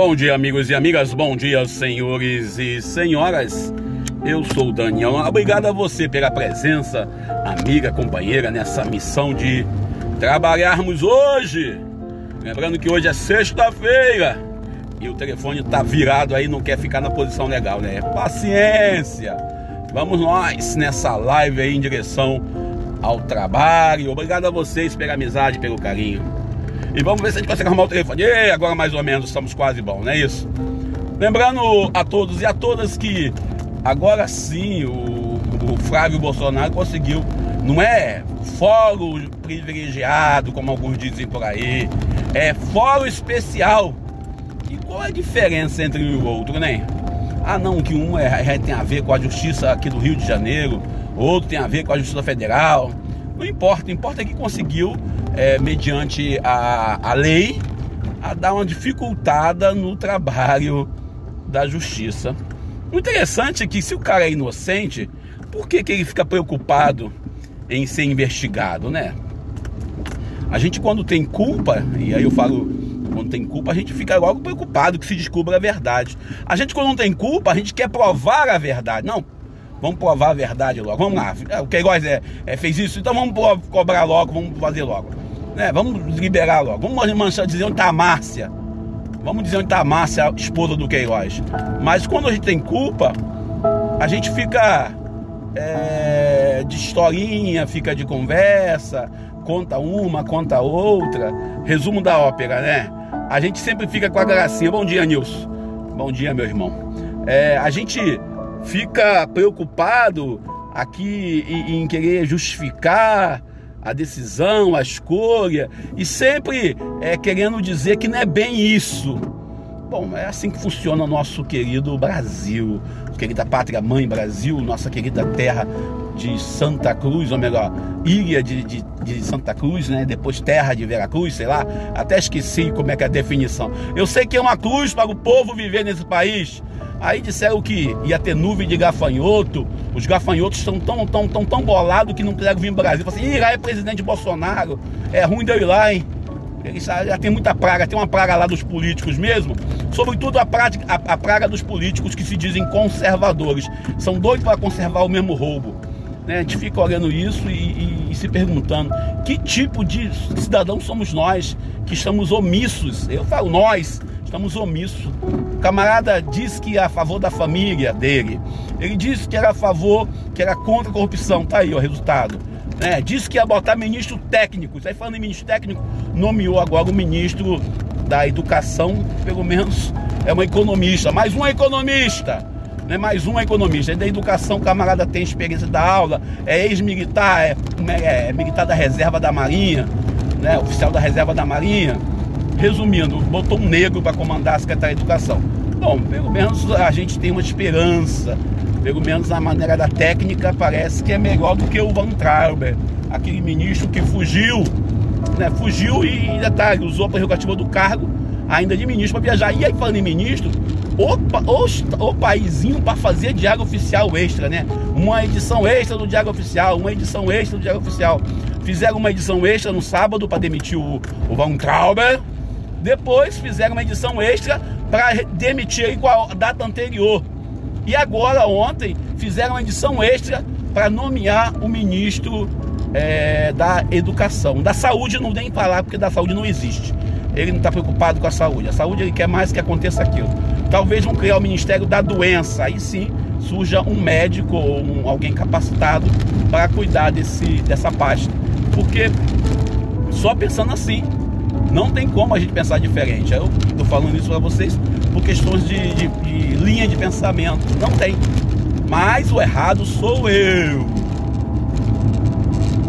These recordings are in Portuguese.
Bom dia, amigos e amigas, bom dia, senhores e senhoras. Eu sou o Daniel. Obrigado a você pela presença, amiga, companheira, nessa missão de trabalharmos hoje. Lembrando que hoje é sexta-feira e o telefone tá virado aí, não quer ficar na posição legal, né? Paciência. Vamos nós nessa live aí em direção ao trabalho. Obrigado a vocês pela amizade, pelo carinho. E vamos ver se a gente consegue arrumar o telefone. E agora mais ou menos estamos quase bom, não é isso? Lembrando a todos e a todas que agora sim o Flávio Bolsonaro conseguiu, não é fórum privilegiado, como alguns dizem por aí, é fórum especial. E qual é a diferença entre um e o outro, né? Ah não, que um tem a ver com a justiça aqui do Rio de Janeiro, outro tem a ver com a justiça federal. Não importa, importa é que conseguiu, mediante a lei, a dar uma dificultada no trabalho da justiça. O interessante é que se o cara é inocente, por que ele fica preocupado em ser investigado, né? A gente quando tem culpa, e aí eu falo, quando tem culpa a gente fica logo preocupado que se descubra a verdade. A gente quando não tem culpa, a gente quer provar a verdade. Não, vamos provar a verdade logo, vamos lá. O Queiroz fez isso, então vamos cobrar logo, vamos fazer logo, né? Vamos liberar logo, vamos manchar, dizer onde está a Márcia. Vamos dizer onde está a Márcia, a esposa do Queiroz. Mas quando a gente tem culpa, a gente fica de historinha, fica de conversa, conta uma, conta outra. Resumo da ópera, né? A gente sempre fica com a gracinha. Bom dia, Nilson. Bom dia, meu irmão. A gente fica preocupado aqui em querer justificar a decisão, a escolha, e sempre querendo dizer que não é bem isso. Bom, é assim que funciona o nosso querido Brasil, querida pátria mãe Brasil, nossa querida terra de Santa Cruz, ou melhor, ilha de Santa Cruz, né? Depois terra de Veracruz, sei lá, até esqueci como é que é a definição. Eu sei que é uma cruz para o povo viver nesse país. Aí disseram que ia ter nuvem de gafanhoto. Os gafanhotos estão tão bolados que não quiseram vir no Brasil. Falaram assim, lá é presidente Bolsonaro, é ruim de eu ir lá, hein? Eles já tem muita praga, tem uma praga lá dos políticos mesmo. Sobretudo a praga dos políticos que se dizem conservadores. São doidos para conservar o mesmo roubo, né? A gente fica olhando isso e se perguntando que tipo de cidadão somos nós que estamos omissos. Eu falo nós, estamos omissos. O camarada disse que é a favor da família dele. Ele disse que era a favor, que era contra a corrupção. Tá aí o resultado, né? Disse que ia botar ministro técnico. Aí falando em ministro técnico, nomeou agora o ministro da educação, pelo menos é uma economista. Mais um economista, né? Mais um economista. É da educação, o camarada tem experiência da aula, é ex-militar, é militar da reserva da Marinha, né? Oficial da reserva da Marinha. Resumindo, botou um negro para comandar a Secretaria de Educação. Bom, pelo menos a gente tem uma esperança. Pelo menos a maneira da técnica parece que é melhor do que o Van Traub, aquele ministro que fugiu, né? Fugiu e detalhe, usou a prerrogativa do cargo ainda de ministro para viajar. E aí falando em ministro, o paizinho para fazer diário oficial extra, né? Uma edição extra do diário oficial, uma edição extra do diário oficial. Fizeram uma edição extra no sábado para demitir o Van Traub. Depois fizeram uma edição extra para demitir ele com a data anterior. E agora, ontem, fizeram uma edição extra para nomear o ministro da Educação. Da Saúde não nem falar, porque da Saúde não existe. Ele não está preocupado com a saúde. A saúde ele quer mais que aconteça aquilo. Talvez vão criar o Ministério da Doença. Aí sim surja um médico ou alguém capacitado para cuidar dessa pasta. Porque só pensando assim, não tem como a gente pensar diferente. Eu estou falando isso para vocês por questões de linha de pensamento. Não tem. Mas o errado sou eu.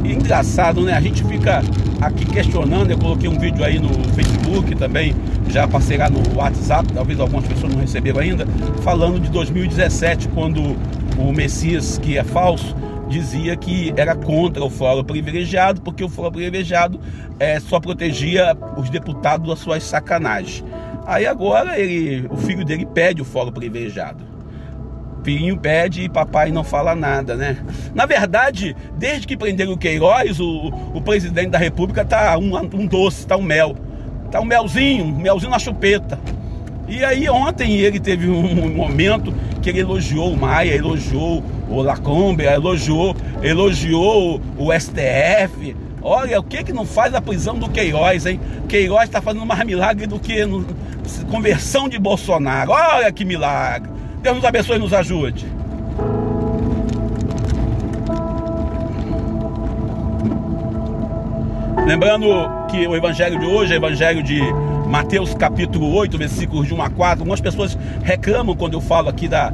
E engraçado, né? A gente fica aqui questionando. Eu coloquei um vídeo aí no Facebook também, já passei lá no WhatsApp, talvez algumas pessoas não receberam ainda, falando de 2017, quando o Messias, que é falso, dizia que era contra o fórum privilegiado, porque o fórum privilegiado só protegia os deputados das suas sacanagens. Aí agora o filho dele pede o fórum privilegiado. O filhinho pede e papai não fala nada, né? Na verdade, desde que prenderam o Queiroz, o presidente da República tá um doce, tá um mel. Tá um melzinho na chupeta. E aí ontem ele teve um momento que ele elogiou o Maia, elogiou o Lacombe, elogiou o STF. Olha, o que não faz a prisão do Queiroz, hein? Queiroz está fazendo mais milagre do que conversão de Bolsonaro. Olha que milagre. Deus nos abençoe e nos ajude. Lembrando que o evangelho de hoje é o evangelho de Mateus capítulo 8, versículos de 1 a 4. Algumas pessoas reclamam quando eu falo aqui da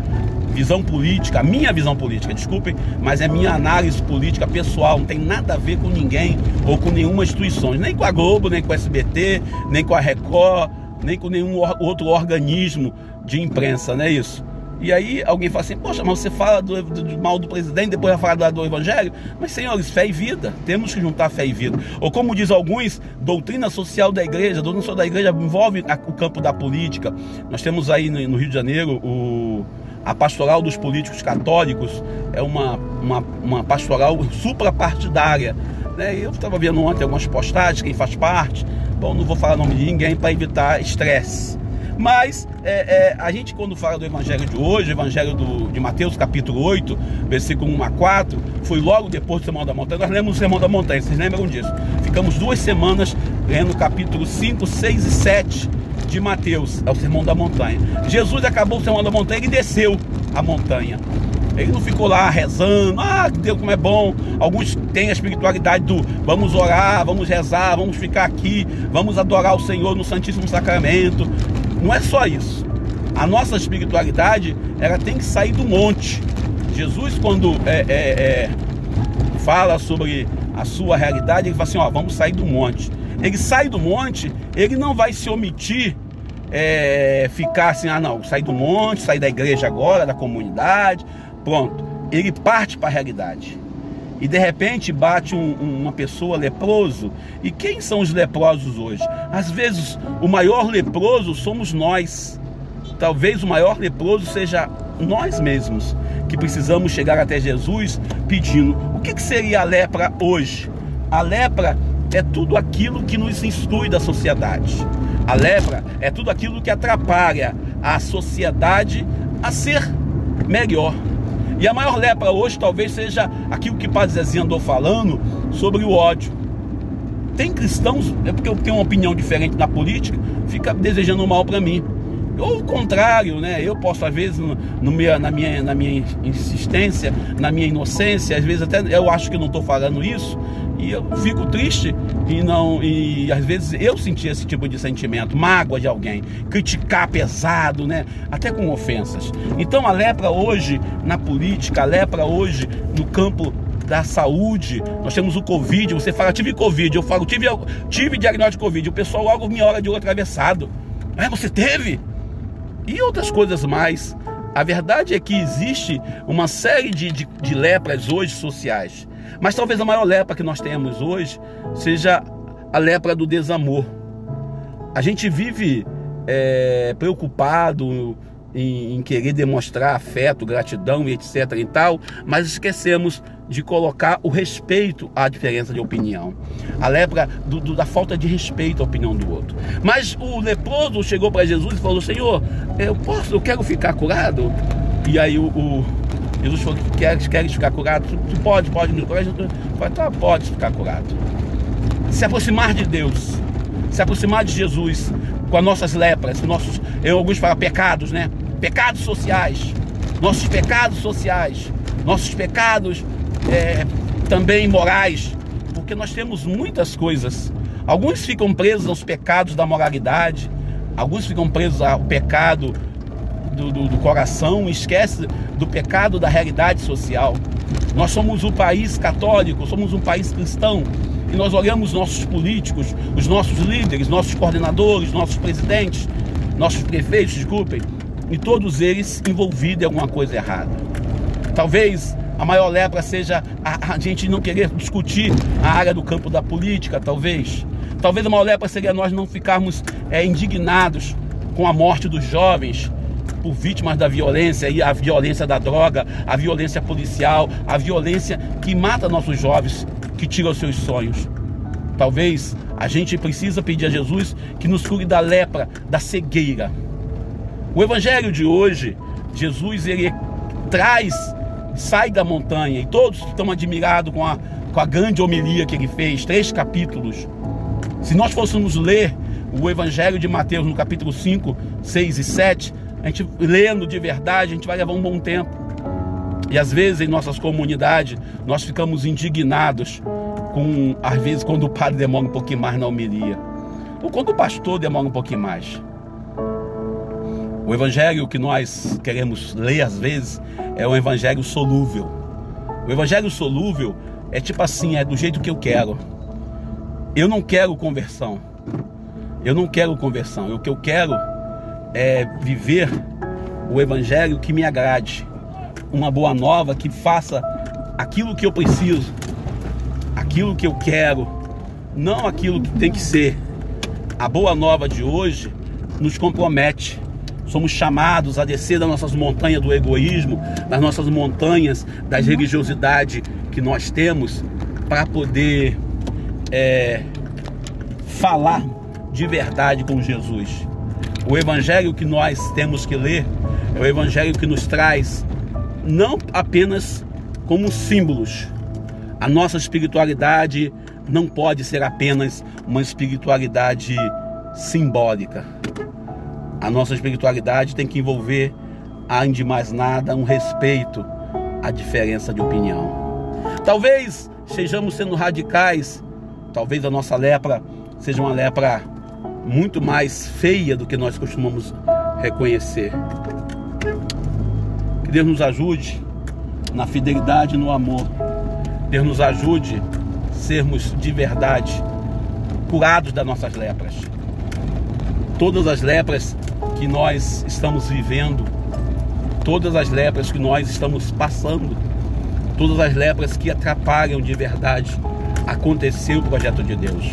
visão política, a minha visão política, desculpem, mas é minha análise política pessoal, não tem nada a ver com ninguém ou com nenhuma instituição, nem com a Globo, nem com o SBT, nem com a Record, nem com nenhum outro organismo de imprensa, não é isso? E aí alguém fala assim, poxa, mas você fala do mal do presidente, depois vai falar do evangelho? Mas senhores, fé e vida, temos que juntar fé e vida. Ou como diz alguns, doutrina social da igreja. A doutrina social da igreja envolve o campo da política. Nós temos aí no Rio de Janeiro a pastoral dos políticos católicos, é uma pastoral suprapartidária, né? Eu estava vendo ontem algumas postagens, quem faz parte, bom, não vou falar o nome de ninguém para evitar estresse. Mas a gente, quando fala do evangelho de hoje, o evangelho de Mateus capítulo 8, versículo 1 a 4, foi logo depois do Sermão da Montanha. Nós lemos o Sermão da Montanha, vocês lembram disso? Ficamos 2 semanas lendo capítulo 5, 6 e 7 de Mateus, é o Sermão da Montanha. Jesus acabou o Sermão da Montanha e desceu a montanha. Ele não ficou lá rezando, Deus como é bom. Alguns têm a espiritualidade do vamos orar, vamos rezar, vamos ficar aqui, vamos adorar o Senhor no Santíssimo Sacramento. Não é só isso. A nossa espiritualidade, ela tem que sair do monte. Jesus, quando fala sobre a sua realidade, ele fala assim, vamos sair do monte. Ele sai do monte, ele não vai se omitir, ficar assim, sair do monte, sair da igreja agora, da comunidade, pronto. Ele parte para a realidade. E de repente bate uma pessoa leproso. E quem são os leprosos hoje? Às vezes o maior leproso somos nós. Talvez o maior leproso seja nós mesmos, que precisamos chegar até Jesus pedindo. O que seria a lepra hoje? A lepra é tudo aquilo que nos exclui da sociedade. A lepra é tudo aquilo que atrapalha a sociedade a ser melhor. E a maior lepra hoje talvez seja aquilo que o Padre Zezinho andou falando sobre o ódio. Tem cristãos, porque eu tenho uma opinião diferente na política, fica desejando mal para mim. Ou o contrário, né? Eu posso, às vezes, na minha insistência, na minha inocência, às vezes até eu acho que não estou falando isso, e eu fico triste, e às vezes eu senti esse tipo de sentimento, mágoa de alguém, criticar pesado, né? Até com ofensas. Então a lepra hoje na política, a lepra hoje no campo da saúde, nós temos o Covid. Você fala, tive Covid, eu falo, tive diagnóstico de Covid, o pessoal logo me olha de olho atravessado. Você teve? E outras coisas mais. A verdade é que existe uma série de lepras hoje sociais. Mas talvez a maior lepra que nós tenhamos hoje seja a lepra do desamor. A gente vive preocupado em querer demonstrar afeto, gratidão e etc e tal, mas esquecemos de colocar o respeito à diferença de opinião. A lepra da falta de respeito à opinião do outro. Mas o leproso chegou para Jesus e falou, Senhor, eu quero ficar curado? E aí Jesus falou, queres ficar curado? Tu pode me curar? Jesus falou, tá, pode ficar curado. Se aproximar de Deus, se aproximar de Jesus com as nossas lepras, alguns falam pecados, né? Pecados sociais, nossos pecados também morais, porque nós temos muitas coisas. Alguns ficam presos aos pecados da moralidade, alguns ficam presos ao pecado do coração e esquecem do pecado da realidade social. Nós somos um país católico, somos um país cristão, e nós olhamos nossos políticos, os nossos líderes, nossos coordenadores, nossos presidentes, nossos prefeitos, desculpem, e todos eles envolvidos em alguma coisa errada. Talvez a maior lepra seja a gente não querer discutir a área do campo da política, talvez. Talvez a maior lepra seria nós não ficarmos indignados com a morte dos jovens por vítimas da violência, e a violência da droga, a violência policial, a violência que mata nossos jovens, que tira os seus sonhos. Talvez a gente precisa pedir a Jesus que nos cure da lepra, da cegueira. O evangelho de hoje, Jesus, ele sai da montanha, e todos estão admirados com a grande homilia que ele fez, 3 capítulos. Se nós fôssemos ler o evangelho de Mateus no capítulo 5, 6 e 7, a gente lendo de verdade, a gente vai levar um bom tempo. E às vezes em nossas comunidades, nós ficamos indignados às vezes quando o padre demora um pouquinho mais na homilia, ou quando o pastor demora um pouquinho mais. O evangelho que nós queremos ler às vezes é um evangelho solúvel. O evangelho solúvel é tipo assim, é do jeito que eu quero. Eu não quero conversão. Eu não quero conversão. O que eu quero é viver o evangelho que me agrade. Uma boa nova que faça aquilo que eu preciso, aquilo que eu quero, não aquilo que tem que ser. A boa nova de hoje nos compromete. Somos chamados a descer das nossas montanhas do egoísmo, das nossas montanhas das religiosidades que nós temos, para poder falar de verdade com Jesus. O evangelho que nós temos que ler é o evangelho que nos traz não apenas como símbolos. A nossa espiritualidade não pode ser apenas uma espiritualidade simbólica. A nossa espiritualidade tem que envolver, além de mais nada, um respeito à diferença de opinião. Talvez sejamos sendo radicais, talvez a nossa lepra seja uma lepra muito mais feia do que nós costumamos reconhecer. Que Deus nos ajude na fidelidade e no amor. Deus nos ajude a sermos de verdade curados das nossas lepras. Todas as lepras que nós estamos vivendo, todas as lepras que nós estamos passando, todas as lepras que atrapalham de verdade acontecer o projeto de Deus.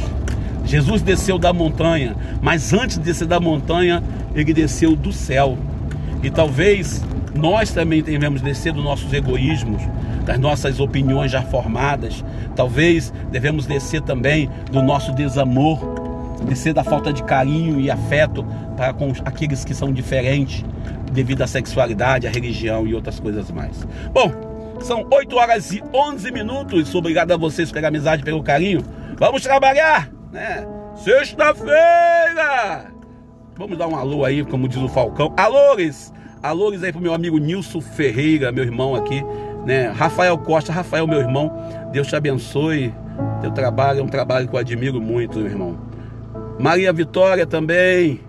Jesus desceu da montanha, mas antes de descer da montanha, ele desceu do céu. E talvez nós também devemos descer dos nossos egoísmos, das nossas opiniões já formadas. Talvez devemos descer também do nosso desamor, descer da falta de carinho e afeto para com aqueles que são diferentes devido à sexualidade, à religião e outras coisas mais. Bom, são 8 horas e 11 minutos. Obrigado a vocês pela amizade, pelo carinho. Vamos trabalhar, né? Sexta-feira! Vamos dar um alô aí, como diz o Falcão. Alôres! Alôres aí pro meu amigo Nilson Ferreira, meu irmão aqui, né? Rafael Costa, Rafael, meu irmão. Deus te abençoe. Teu trabalho é um trabalho que eu admiro muito, meu irmão. Maria Vitória também,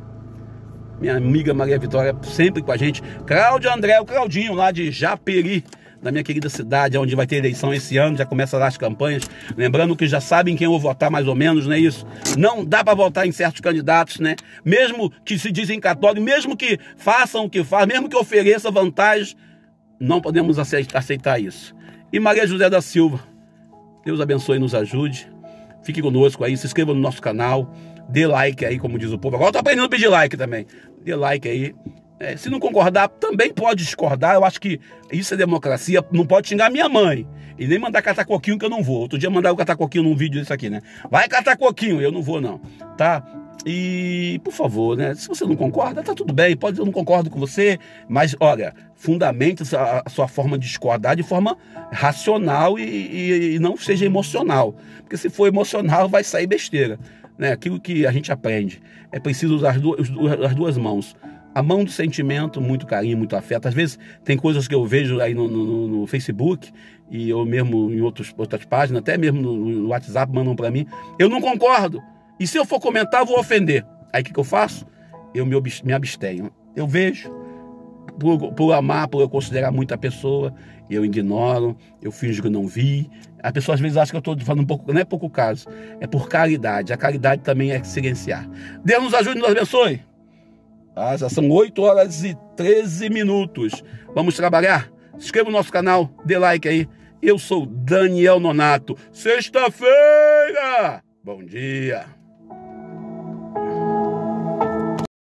minha amiga Maria Vitória, sempre com a gente. Cláudio André, o Claudinho lá de Japeri, da minha querida cidade, onde vai ter eleição esse ano, já começa lá as campanhas. Lembrando que já sabem quem eu vou votar mais ou menos, não é isso? Não dá para votar em certos candidatos, né? Mesmo que se dizem católicos, mesmo que façam o que fazem, mesmo que ofereçam vantagens, não podemos aceitar isso. E Maria José da Silva, Deus abençoe e nos ajude. Fique conosco aí, se inscreva no nosso canal, dê like aí, como diz o povo. Agora eu tô aprendendo a pedir like também. Dê like aí. Se não concordar, também pode discordar. Eu acho que isso é democracia. Não pode xingar minha mãe e nem mandar catar coquinho, que eu não vou. Outro dia mandaram catar coquinho num vídeo desse aqui, né? Vai catar coquinho, eu não vou não, tá? E, por favor, né? Se você não concorda, tá tudo bem. Pode, eu não concordo com você, mas, olha, fundamente a sua forma de discordar de forma racional e não seja emocional. Porque se for emocional, vai sair besteira, né? Aquilo que a gente aprende. É preciso usar as duas mãos. A mão do sentimento, muito carinho, muito afeto. Às vezes tem coisas que eu vejo aí no Facebook, e eu mesmo em outras páginas, até mesmo no WhatsApp, mandam para mim. Eu não concordo. E se eu for comentar, eu vou ofender. Aí o que eu faço? Eu me abstenho. Eu vejo, por amar, por eu considerar muito a pessoa, eu ignoro, eu finjo que eu não vi. As pessoas às vezes acham que eu estou falando um pouco, não é pouco caso, é por caridade. A caridade também é silenciar. Deus nos ajude e nos abençoe. Já são 8 horas e 13 minutos. Vamos trabalhar? Se inscreva no nosso canal, dê like aí. Eu sou Daniel Nonato. Sexta-feira! Bom dia!